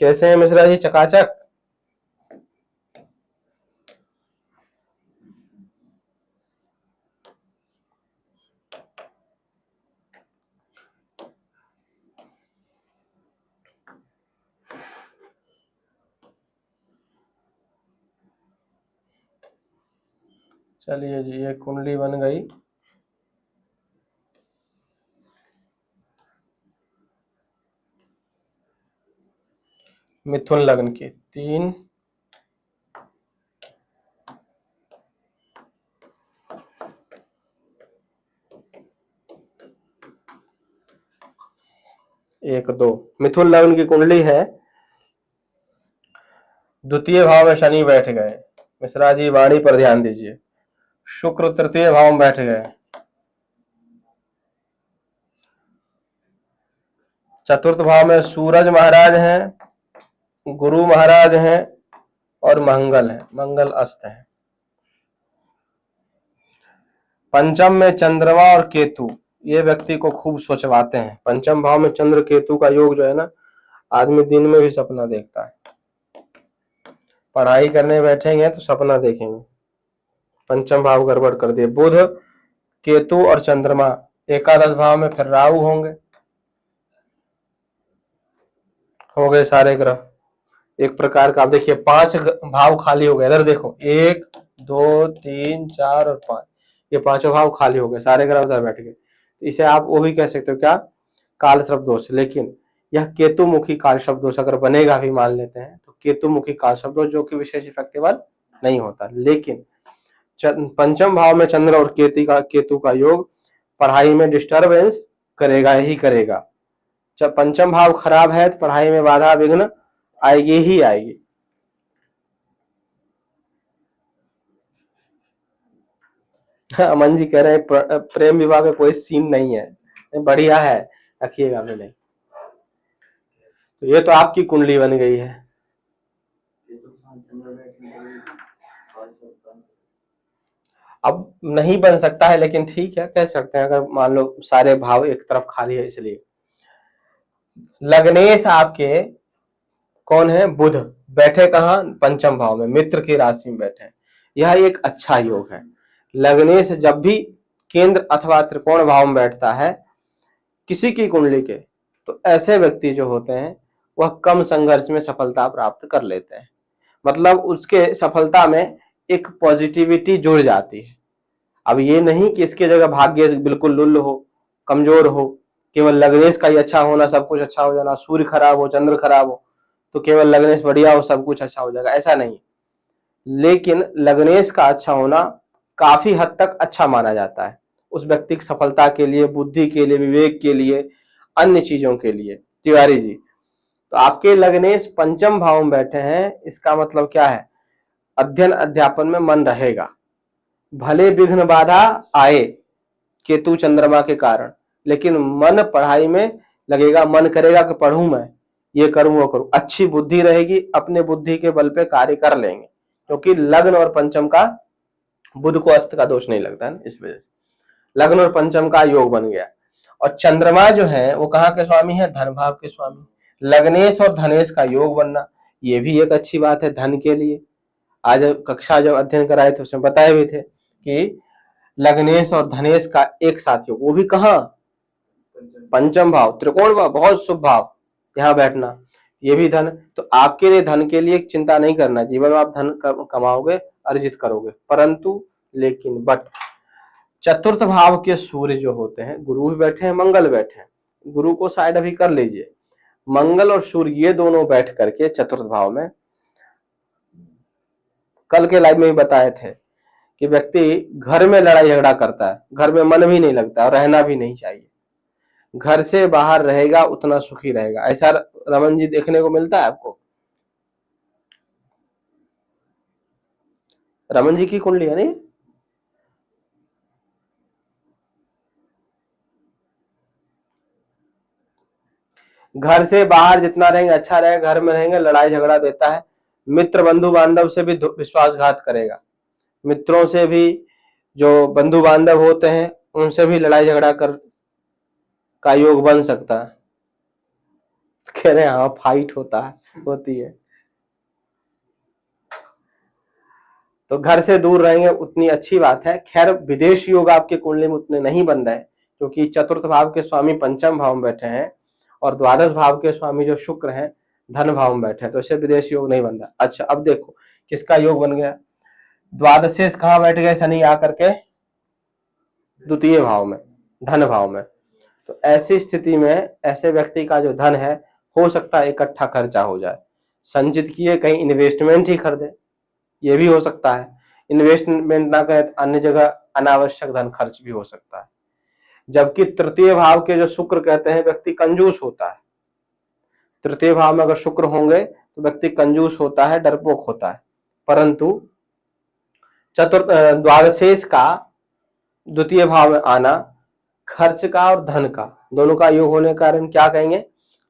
कैसे हैं मिश्रा जी? चकाचक। चलिए जी, ये कुंडली बन गई। मिथुन लग्न की 3 1 2 मिथुन लग्न की कुंडली है। द्वितीय भाव में शनि बैठ गए। मिश्रा जी वाणी पर ध्यान दीजिए। शुक्र तृतीय भाव में बैठ गए। चतुर्थ भाव में सूरज महाराज हैं, गुरु महाराज हैं, और मंगल है, मंगल अस्त है। पंचम में चंद्रमा और केतु, ये व्यक्ति को खूब सोचवाते हैं। पंचम भाव में चंद्र केतु का योग जो है ना, आदमी दिन में भी सपना देखता है। पढ़ाई करने बैठेंगे तो सपना देखेंगे। पंचम भाव गड़बड़ कर दिए। बुध केतु और चंद्रमा, एकादश भाव में फिर राहु होंगे। हो गए सारे ग्रह एक प्रकार का। आप देखिए 5 भाव खाली हो गए। इधर देखो 1 2 3 4 और 5, ये 5 भाव खाली हो गए, सारे ग्रह उधर बैठ गए। इसे आप वो भी कह सकते हो क्या, काल सर्प दोष। लेकिन यह केतुमुखी काल सर्प दोष अगर बनेगा भी मान लेते हैं तो केतुमुखी काल सर्प दोष जो कि विशेष इफेक्टेबल नहीं होता। लेकिन पंचम भाव में चंद्र और केतु का योग पढ़ाई में डिस्टरबेंस करेगा ही करेगा। जब पंचम भाव खराब है तो पढ़ाई में बाधा विघ्न आएगी ही आएगी। अमन जी कह रहे हैं प्रेम विवाह का कोई सीन नहीं है, बढ़िया है, रखिएगा में नहीं। तो ये तो आपकी कुंडली बन गई है। अब नहीं बन सकता है लेकिन ठीक है, कह सकते हैं अगर मान लो सारे भाव एक तरफ खाली है इसलिए। लग्नेश आपके कौन है, बुध, बैठे कहाँ, पंचम भाव में, मित्र की राशि में बैठे। यह एक अच्छा योग है। लग्नेश जब भी केंद्र अथवा त्रिकोण भाव में बैठता है किसी की कुंडली के, तो ऐसे व्यक्ति जो होते हैं वह कम संघर्ष में सफलता प्राप्त कर लेते हैं। मतलब उसके सफलता में एक पॉजिटिविटी जुड़ जाती है। अब ये नहीं कि इसकी जगह भाग्य बिल्कुल लुल्ल हो, कमजोर हो, केवल लग्नेश का ही अच्छा होना सब कुछ अच्छा हो जाना, सूर्य खराब हो, चंद्र खराब हो तो केवल लग्नेश बढ़िया हो सब कुछ अच्छा हो जाएगा, ऐसा नहीं। लेकिन लग्नेश का अच्छा होना काफी हद तक अच्छा माना जाता है उस व्यक्ति की सफलता के लिए, बुद्धि के लिए, विवेक के लिए, अन्य चीजों के लिए। तिवारी जी, तो आपके लग्नेश पंचम भाव में बैठे हैं, इसका मतलब क्या है, अध्ययन अध्यापन में मन रहेगा, भले विघ्न बाधा आए केतु चंद्रमा के कारण, लेकिन मन पढ़ाई में लगेगा, मन करेगा कि पढ़ूं मैं, ये करूं वो करूं, अच्छी बुद्धि रहेगी, अपने बुद्धि के बल पे कार्य कर लेंगे, क्योंकि लग्न और पंचम का, बुध को अस्त का दोष नहीं लगता है, इस वजह से लग्न और पंचम का योग बन गया। और चंद्रमा जो है वो कहाँ के स्वामी है, धन भाव के स्वामी। लग्नेश और धनेश का योग बनना ये भी एक अच्छी बात है धन के लिए। आज कक्षा जब अध्ययन कराए थे उसमें बताए भी थे कि लग्नेश और धनेश का एक साथ योग, वो भी कहाँ, पंचम भाव, त्रिकोण भाव, बहुत शुभ भाव, यहाँ बैठना, ये भी धन। तो आपके लिए धन के लिए चिंता नहीं करना, जीवन में आप धन कमाओगे, अर्जित करोगे, परंतु लेकिन बट चतुर्थ भाव के सूर्य जो होते हैं, गुरु भी बैठे हैं, मंगल बैठे हैं, गुरु को साइड अभी कर लीजिए, मंगल और सूर्य ये दोनों बैठ करके चतुर्थ भाव में, कल के लाइव में भी बताए थे कि व्यक्ति घर में लड़ाई झगड़ा करता है, घर में मन भी नहीं लगता और रहना भी नहीं चाहिए, घर से बाहर रहेगा उतना सुखी रहेगा, ऐसा रमन जी देखने को मिलता है आपको? रमन जी की कुंडली है नहीं, घर से बाहर जितना रहेंगे अच्छा रहेगा, घर में रहेंगे लड़ाई झगड़ा देता है, मित्र बंधु बांधव से भी विश्वासघात करेगा, मित्रों से भी, जो बंधु बांधव होते हैं उनसे भी लड़ाई झगड़ा कर का योग बन सकता है। कह रहे हैं हाँ फाइट होता है, होती है। तो घर से दूर रहेंगे उतनी अच्छी बात है। खैर विदेश योग आपके कुंडली में उतने नहीं बन रहे क्योंकि चतुर्थ भाव के स्वामी पंचम भाव में बैठे हैं और द्वादश भाव के स्वामी जो शुक्र हैं धन भाव में बैठे हैं, तो इससे विदेश योग नहीं बन रहा। अच्छा अब देखो किसका योग बन गया, द्वादशेश कहाँ बैठ गए शनि आकर के, द्वितीय भाव में, धन भाव में। तो ऐसी स्थिति में ऐसे व्यक्ति का जो धन है हो सकता है इकट्ठा खर्चा हो जाए, संचित किए कहीं इन्वेस्टमेंट ही कर दे, ये भी हो सकता है, इन्वेस्टमेंट ना करें अन्य जगह अनावश्यक धन खर्च भी हो सकता है। जबकि तृतीय भाव के जो शुक्र कहते हैं व्यक्ति कंजूस होता है, तृतीय भाव में अगर शुक्र होंगे तो व्यक्ति कंजूस होता है, डरपोक होता है, परंतु द्वादशेश का द्वितीय भाव में आना खर्च का और धन का दोनों का योग होने के कारण क्या कहेंगे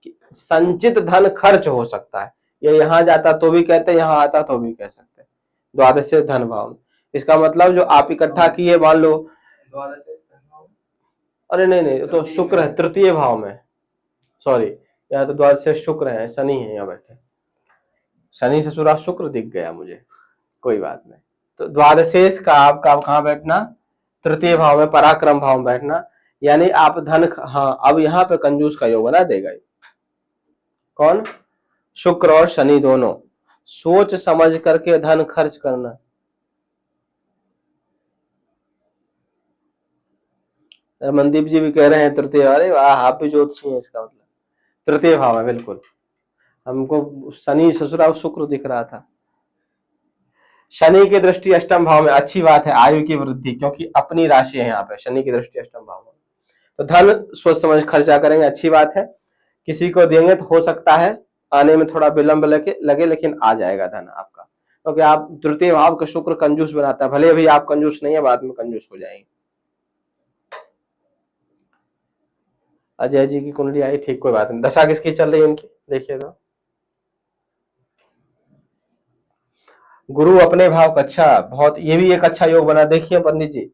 कि संचित धन खर्च हो सकता है। ये यहाँ जाता तो भी कहते हैं, यहाँ आता तो भी कह सकते हैं, द्वादश धन भाव में। इसका मतलब जो आप इकट्ठा किए मान लो, अरे नहीं तो शुक्र है तृतीय भाव में, सॉरी यहाँ तो द्वादश शुक्र है, शनि है यहाँ बैठे, शनि से सूर्य शुक्र दिख गया मुझे, कोई बात नहीं। तो द्वादशेश का आपका कहाँ बैठना, तृतीय भाव में, पराक्रम भाव में बैठना, यानी आप धन, हाँ अब यहाँ पे कंजूस का योग बना देगा। कौन, शुक्र और शनि दोनों, सोच समझ करके धन खर्च करना। मनदीप जी भी कह रहे हैं तृतीय, अरे वाह आप भी ज्योतिषी हैं, इसका मतलब तृतीय भाव है बिल्कुल। हमको शनि ससुरा शुक्र दिख रहा था। शनि की दृष्टि अष्टम भाव में, अच्छी बात है, आयु की वृद्धि, क्योंकि अपनी राशि है यहाँ पे, शनि की दृष्टि अष्टम भाव में। तो धन सोच समझ खर्चा करेंगे, अच्छी बात है। किसी को देंगे तो हो सकता है आने में थोड़ा विलंब लगे, लेकिन आ जाएगा धन आपका, क्योंकि आप तृतीय भाव का शुक्र कंजूस बनाता है, भले अभी आप कंजूस नहीं है, बाद में कंजूस हो जाएंगे। अजय जी की कुंडली आई, ठीक, कोई बात नहीं। दशा किसकी चल रही है इनकी, देखिए तो गुरु अपने भाव का, अच्छा, बहुत, ये भी एक अच्छा योग बना। देखिए पंडित जी,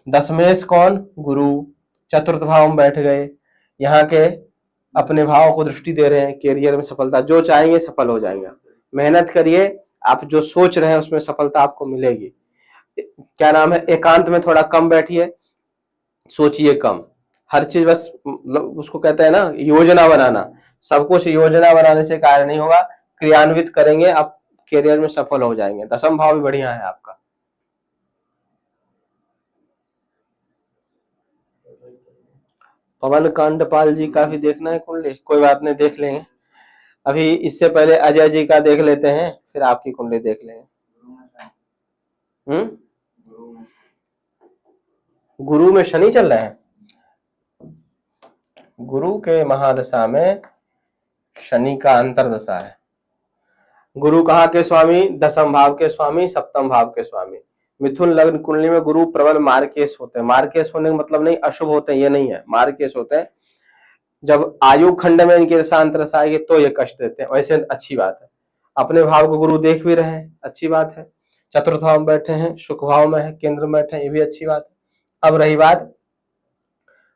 दशमेश कौन, गुरु, चतुर्थ भाव में बैठ गए, यहाँ के अपने भाव को दृष्टि दे रहे हैं। कैरियर में सफलता, जो चाहेंगे सफल हो जाएंगे। मेहनत करिए, आप जो सोच रहे हैं उसमें सफलता आपको मिलेगी। क्या नाम है, एकांत में थोड़ा कम बैठिए, सोचिए कम, हर चीज बस उसको कहते हैं ना योजना बनाना, सब कुछ योजना बनाने से कार्य नहीं होगा, क्रियान्वित करेंगे आप, करियर में सफल हो जाएंगे। दसम भाव भी बढ़िया है आपका। पवन कांडपाल जी का भी देखना है कुंडली, कोई बात नहीं, देख लेंगे। अभी इससे पहले अजय जी का देख लेते हैं, फिर आपकी कुंडली देख लेंगे। हम्म, गुरु में शनि चल रहे हैं, गुरु के महादशा में शनि का अंतरदशा है। गुरु कहाँ के स्वामी, दसम भाव के स्वामी, सप्तम भाव के स्वामी। मिथुन लग्न कुंडली में गुरु प्रबल मार्केश होते हैं। मार्केश होने का मतलब नहीं अशुभ होते हैं, ये नहीं है, मार्केश होते हैं। जब आयु खंड में इनकी दशा अंतरदशा आएगी तो ये कष्ट देते हैं, वैसे अच्छी बात है। अपने भाव को गुरु देख भी रहे हैं, अच्छी बात है। चतुर्थ भाव में बैठे हैं, सुख भाव में है, केंद्र में बैठे हैं, ये भी अच्छी बात है। अब रही बात,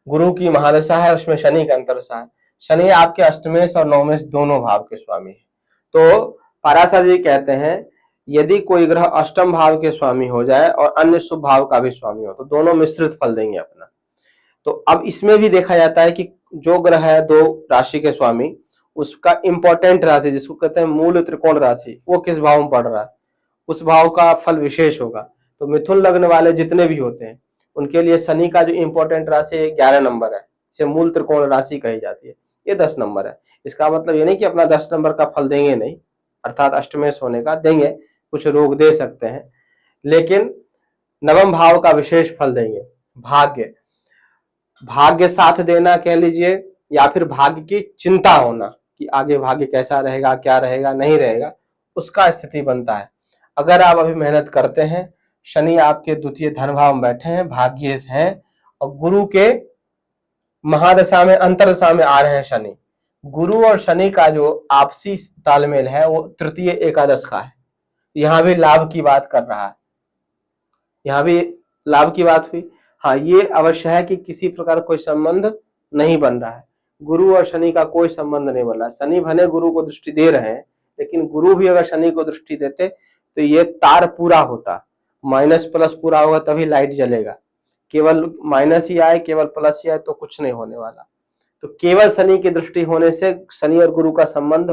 गुरु की महादशा है, उसमें शनि का अंतरदशा है। शनि आपके अष्टमेश और नवमेश दोनों भाव के स्वामी है। तो पाराशर जी कहते हैं यदि कोई ग्रह अष्टम भाव के स्वामी हो जाए और अन्य शुभ भाव का भी स्वामी हो तो दोनों मिश्रित फल देंगे अपना। तो अब इसमें भी देखा जाता है कि जो ग्रह है दो राशि के स्वामी, उसका इंपॉर्टेंट राशि जिसको कहते हैं मूल त्रिकोण राशि, वो किस भाव में पड़ रहा है, उस भाव का फल विशेष होगा। तो मिथुन लग्न वाले जितने भी होते हैं उनके लिए शनि का जो इंपॉर्टेंट राशि है 11 नंबर है, इसे मूल त्रिकोण राशि कही जाती है। ये 10 नंबर है। इसका मतलब ये नहीं कि अपना 10 नंबर का फल देंगे नहीं, अर्थात अष्टमेश होने का देंगे, कुछ रोग दे सकते हैं, लेकिन नवम भाव का विशेष फल देंगे। भाग्य, भाग्य साथ देना कह लीजिए, या फिर भाग्य की चिंता होना कि आगे भाग्य कैसा रहेगा, क्या रहेगा, नहीं रहेगा, उसका स्थिति बनता है। अगर आप अभी मेहनत करते हैं, शनि आपके द्वितीय धन भाव में बैठे हैं, भाग्येश हैं, और गुरु के महादशा में अंतरदशा में आ रहे हैं शनि, गुरु और शनि का जो आपसी तालमेल है वो तृतीय एकादश का है। यहाँ भी लाभ की बात कर रहा है, यहाँ भी लाभ की बात हुई। हाँ, ये अवश्य है कि किसी प्रकार कोई संबंध नहीं बन रहा है, गुरु और शनि का कोई संबंध नहीं बन रहा। शनि भले गुरु को दृष्टि दे रहे हैं, लेकिन गुरु भी अगर शनि को दृष्टि देते तो ये तार पूरा होता, माइनस प्लस पूरा होगा तभी लाइट जलेगा। केवल माइनस ही आए, केवल प्लस ही आए तो कुछ नहीं होने वाला। तो केवल शनि की दृष्टि होने से शनि और गुरु का संबंध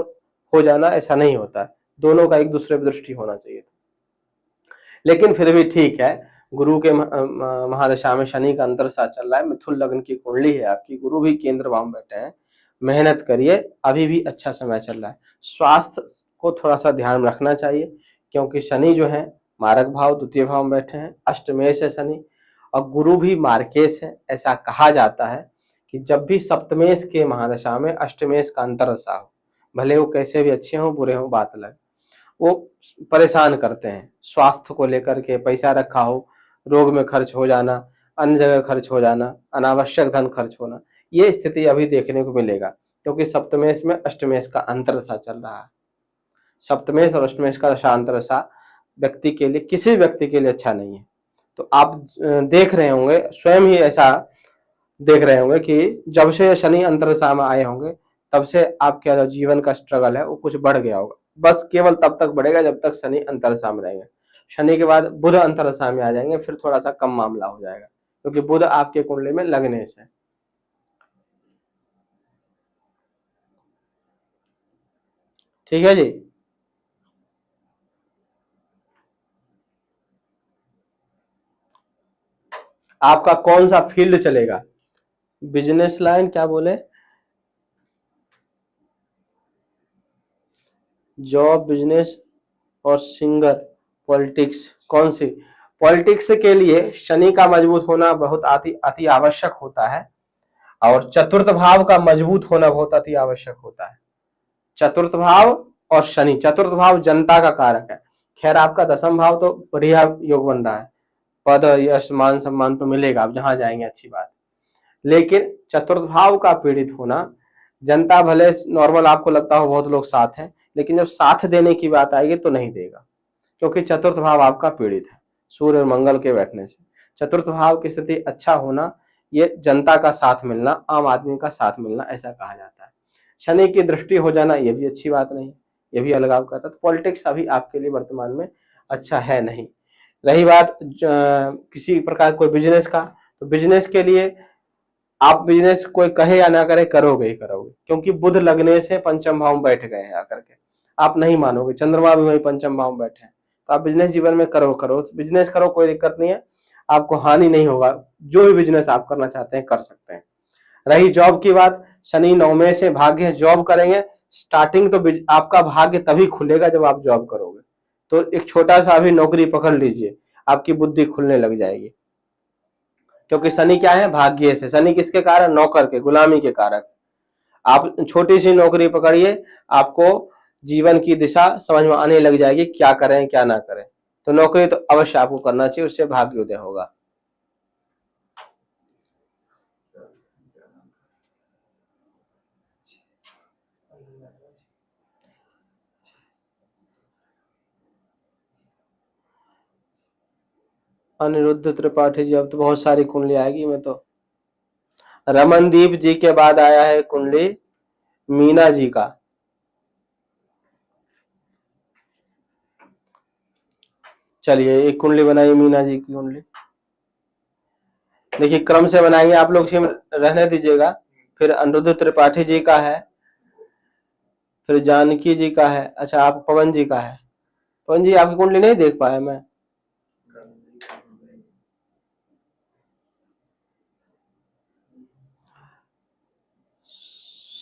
हो जाना ऐसा नहीं होता है, दोनों का एक दूसरे पर दृष्टि होना चाहिए। लेकिन फिर भी ठीक है, गुरु के महादशा में शनि का अंतरदशा चल रहा है, मिथुन लग्न की कुंडली है आपकी, गुरु भी केंद्र भाव में बैठे हैं, मेहनत करिए, अभी भी अच्छा समय चल रहा है। स्वास्थ्य को थोड़ा सा ध्यान रखना चाहिए, क्योंकि शनि जो है मारक भाव द्वितीय भाव में बैठे हैं, अष्टमेश है शनि, और गुरु भी मार्केश है। ऐसा कहा जाता है कि जब भी सप्तमेश के महादशा में अष्टमेश का अंतरदशा हो, भले वो कैसे भी अच्छे हो बुरे हो बात अलग, वो परेशान करते हैं स्वास्थ्य को लेकर के, पैसा रखा हो रोग में खर्च हो जाना, अन्य जगह खर्च हो जाना, अनावश्यक धन खर्च होना, ये स्थिति अभी देखने को मिलेगा, क्योंकि सप्तमेश में अष्टमेश का अंतरदशा चल रहा है। सप्तमेश और अष्टमेश का दशा अंतरदशा व्यक्ति के लिए, किसी भी व्यक्ति के लिए अच्छा नहीं है। तो आप देख रहे होंगे, स्वयं ही ऐसा देख रहे होंगे कि जब से शनि अंतरदशा में आए होंगे तब से आपका जो जीवन का स्ट्रगल है वो कुछ बढ़ गया होगा। बस केवल तब तक बढ़ेगा जब तक शनि अंतरदशा में रहेंगे। शनि के बाद बुध अंतरदशा में आ जाएंगे, फिर थोड़ा सा कम मामला हो जाएगा, क्योंकि बुध आपके कुंडली में लग्नेश है। ठीक है जी। आपका कौन सा फील्ड चलेगा? बिजनेस लाइन, क्या बोले? जॉब, बिजनेस और सिंगर, पॉलिटिक्स, कौन सी? पॉलिटिक्स के लिए शनि का मजबूत होना बहुत अति अति आवश्यक होता है, और चतुर्थ भाव का मजबूत होना बहुत अति आवश्यक होता है। चतुर्थ भाव और शनि, चतुर्थ भाव जनता का कारक है। खैर आपका दसम भाव तो बढ़िया योग बन रहा है, पद यश मान सम्मान तो मिलेगा, आप जहां जाएंगे अच्छी बात। लेकिन चतुर्थ भाव का पीड़ित होना, जनता भले नॉर्मल आपको लगता हो बहुत लोग साथ हैं, लेकिन जब साथ देने की बात आएगी तो नहीं देगा, क्योंकि चतुर्थ भाव आपका पीड़ित है सूर्य और मंगल के बैठने से। चतुर्थ भाव की स्थिति अच्छा होना, ये जनता का साथ मिलना, आम आदमी का साथ मिलना, ऐसा कहा जाता है। शनि की दृष्टि हो जाना ये भी अच्छी बात नहीं, ये भी अलगाव करता है। तो पॉलिटिक्स अभी आपके लिए वर्तमान में अच्छा है नहीं। रही बात किसी प्रकार कोई बिजनेस का, तो बिजनेस के लिए आप बिजनेस कोई कहे या ना करे, करोगे ही करोगे, क्योंकि बुध लगने से पंचम भाव में बैठ गए हैं आकर के। आप नहीं मानोगे, चंद्रमा भी वही पंचम भाव में बैठे हैं, तो आप बिजनेस जीवन में करो, बिजनेस करो, कोई दिक्कत नहीं है, आपको हानि नहीं होगा। जो भी बिजनेस आप करना चाहते हैं कर सकते हैं। रही जॉब की बात, शनि नौवें से भाग्य जॉब करेंगे, स्टार्टिंग तो आपका भाग्य तभी खुलेगा जब आप जॉब करोगे। तो एक छोटा सा भी नौकरी पकड़ लीजिए, आपकी बुद्धि खुलने लग जाएगी, क्योंकि शनि क्या है? भाग्य से। शनि किसके कारण? नौकर के, गुलामी के कारक। आप छोटी सी नौकरी पकड़िए, आपको जीवन की दिशा समझ में आने लग जाएगी, क्या करें क्या ना करें। तो नौकरी तो अवश्य आपको करना चाहिए, उससे भाग्योदय होगा। अनिरुद्ध त्रिपाठी जी, अब तो बहुत सारी कुंडली आएगी। मैं तो रमनदीप जी के बाद आया है कुंडली मीना जी का। चलिए एक कुंडली बनाइए मीना जी की कुंडली। देखिए क्रम से बनाएंगे, आप लोग सिम रहने दीजिएगा। फिर अनिरुद्ध त्रिपाठी जी का है, फिर जानकी जी का है। अच्छा आप पवन जी का है। पवन जी आपकी कुंडली नहीं देख पाया मैं।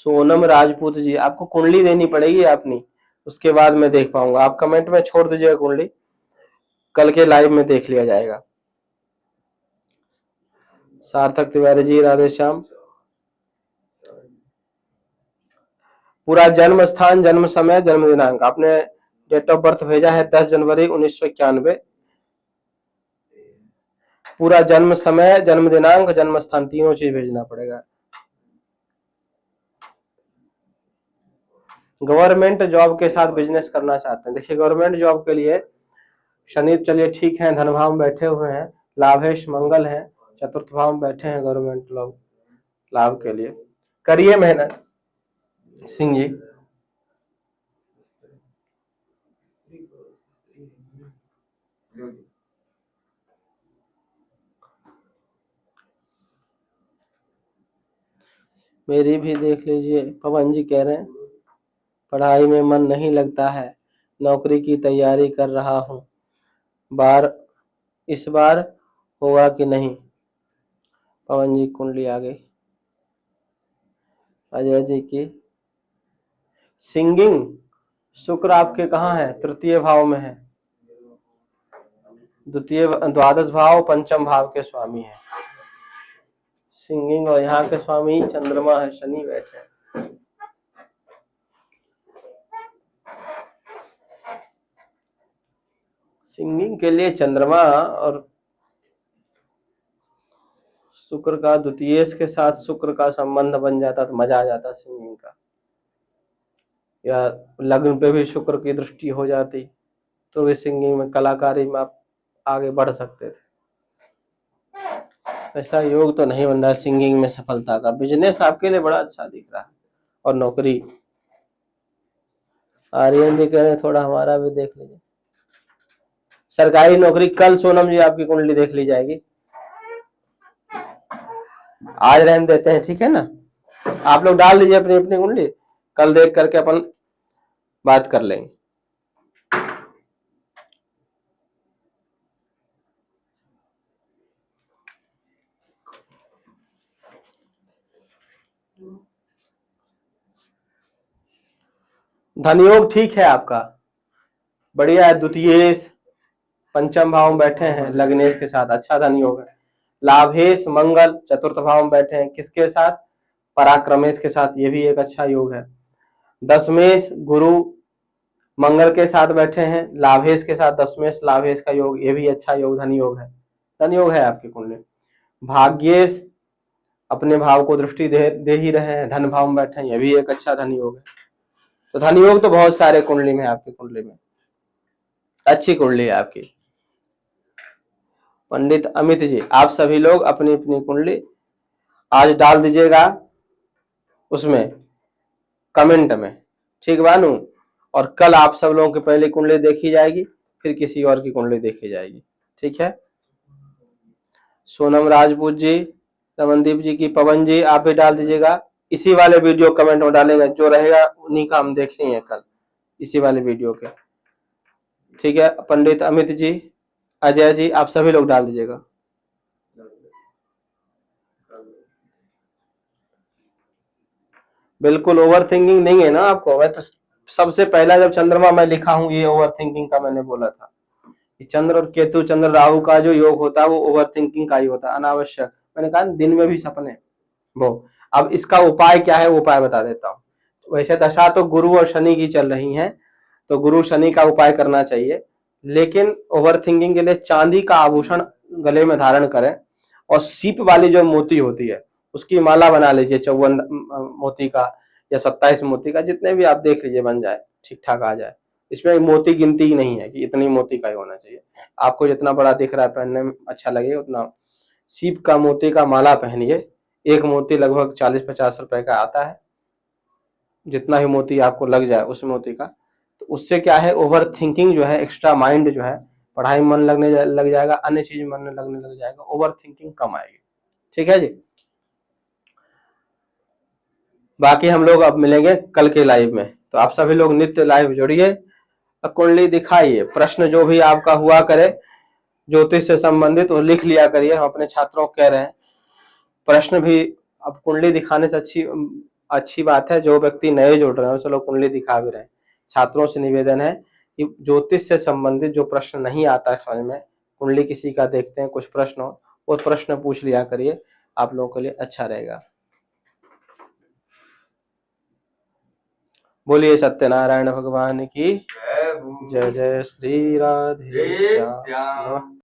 सोनम राजपूत जी, आपको कुंडली देनी पड़ेगी अपनी, उसके बाद मैं देख पाऊंगा। आप कमेंट में छोड़ दीजिएगा कुंडली, कल के लाइव में देख लिया जाएगा। सार्थक तिवारी जी, राधे श्याम। पूरा जन्म स्थान, जन्म समय, जन्म दिनांक, आपने डेट ऑफ बर्थ भेजा है 10 जनवरी 1991। पूरा जन्म समय, जन्म दिनांक, जन्म स्थान, तीनों चीज भेजना पड़ेगा। गवर्नमेंट जॉब के साथ बिजनेस करना चाहते हैं, देखिए गवर्नमेंट जॉब के लिए शनि चलिए ठीक है, धन भाव में बैठे हुए हैं, लाभेश मंगल है, चतुर्थ भाव में बैठे हैं गवर्नमेंट लोग, लाभ के लिए करिए मेहनत। सिंह जी, मेरी भी देख लीजिए। पवन जी कह रहे हैं पढ़ाई में मन नहीं लगता है, नौकरी की तैयारी कर रहा हूँ, इस बार होगा कि नहीं। पवन जी कुंडली आ गई। अजय जी की सिंगिंग, शुक्र आपके कहाँ है? तृतीय भाव में है, द्वितीय द्वादश भाव पंचम भाव के स्वामी है सिंगिंग, और यहाँ के स्वामी चंद्रमा है, शनि बैठे हैं। सिंगिंग के लिए चंद्रमा और शुक्र का, द्वितीय के साथ शुक्र का संबंध बन जाता तो मजा आ जाता सिंगिंग का, या लग्न पे भी शुक्र की दृष्टि हो जाती तो भी सिंगिंग में, कलाकारी में आप आगे बढ़ सकते थे। ऐसा योग तो नहीं बन रहा सिंगिंग में सफलता का। बिजनेस आपके लिए बड़ा अच्छा दिख रहा है, और नौकरी। आर्यन जी कह रहे हैं थोड़ा हमारा भी देख लीजिए सरकारी नौकरी। कल सोनम जी आपकी कुंडली देख ली जाएगी, आज रहने देते हैं, ठीक है ना। आप लोग डाल दीजिए अपनी अपनी कुंडली, कल देख करके अपन बात कर लेंगे। धन योग ठीक है आपका, बढ़िया है। द्वितीयेश पंचम भाव में बैठे हैं लग्नेश के साथ, अच्छा धन योग है। लाभेश मंगल चतुर्थ भाव में बैठे हैं, किसके साथ? पराक्रमेश के साथ, ये भी एक अच्छा योग है। दशमेश गुरु मंगल के साथ बैठे हैं, लाभेश के साथ दशमेश लाभेश का योग, ये भी अच्छा योग, धन योग है, धन योग है आपकी कुंडली। भाग्येश अपने भाव को दृष्टि दे ही रहे हैं, धन भाव में बैठे हैं, ये भी एक अच्छा धन योग है। तो धन योग तो बहुत सारे कुंडली में है, आपकी कुंडली में अच्छी कुंडली है आपकी। पंडित अमित जी, आप सभी लोग अपनी अपनी कुंडली आज डाल दीजिएगा उसमें कमेंट में, ठीक बानू। और कल आप सब लोगों की पहली कुंडली देखी जाएगी, फिर किसी और की कुंडली देखी जाएगी, ठीक है। सोनम राजपूत जी, रमनदीप जी की, पवन जी आप भी डाल दीजिएगा। इसी वाले वीडियो कमेंट में डालेगा, जो रहेगा उन्हीं का हम देख लेंगे कल, इसी वाले वीडियो के, ठीक है। पंडित अमित जी, अजय जी, आप सभी लोग डाल दीजिएगा। बिल्कुल ओवर थिंकिंग नहीं है ना आपको। मैं तो सबसे पहला जब चंद्रमा मैं लिखा हूं, ये ओवर थिंकिंग का मैंने बोला था कि चंद्र और केतु, चंद्र राहु का जो योग होता है वो ओवर थिंकिंग का ही होता है, अनावश्यक। मैंने कहा दिन में भी सपने वो। अब इसका उपाय क्या है, वो उपाय बता देता हूँ। वैसे दशा तो गुरु और शनि की चल रही है, तो गुरु शनि का उपाय करना चाहिए, लेकिन ओवर थिंकिंग के लिए चांदी का आभूषण गले में धारण करें, और सीप वाली जो मोती होती है उसकी माला बना लीजिए, 54 मोती का या 27 मोती का, जितने भी आप देख लीजिए बन जाए, ठीक ठाक आ जाए। इसमें मोती गिनती ही नहीं है कि इतनी मोती का ही होना चाहिए, आपको जितना बड़ा दिख रहा है पहनने में अच्छा लगे उतना। सीप का मोती का माला पहनिए, एक मोती लगभग 40-50 रुपए का आता है, जितना ही मोती आपको लग जाए उस मोती का। तो उससे क्या है, ओवर थिंकिंग जो है, एक्स्ट्रा माइंड जो है, पढ़ाई में मन लग जाएगा, अन्य चीज में मन लगने लग जाएगा, ओवर थिंकिंग कम आएगी, ठीक है जी। बाकी हम लोग अब मिलेंगे कल के लाइव में, तो आप सभी लोग नित्य लाइव जुड़िए, कुंडली दिखाइए, प्रश्न जो भी आपका हुआ करे ज्योतिष से संबंधित वो लिख लिया करिए, हम अपने छात्रों को कह रहे हैं। प्रश्न भी, अब कुंडली दिखाने से अच्छी बात है, जो व्यक्ति नए जुड़ रहे हैं चलो कुंडली दिखा भी रहे हैं। छात्रों से निवेदन है कि ज्योतिष से संबंधित जो प्रश्न नहीं आता है समझ में, कुंडली किसी का देखते हैं कुछ प्रश्न हो, वो प्रश्न पूछ लिया करिए, आप लोगों के लिए अच्छा रहेगा। बोलिए सत्यनारायण भगवान की जय। जय श्री राधे श्याम।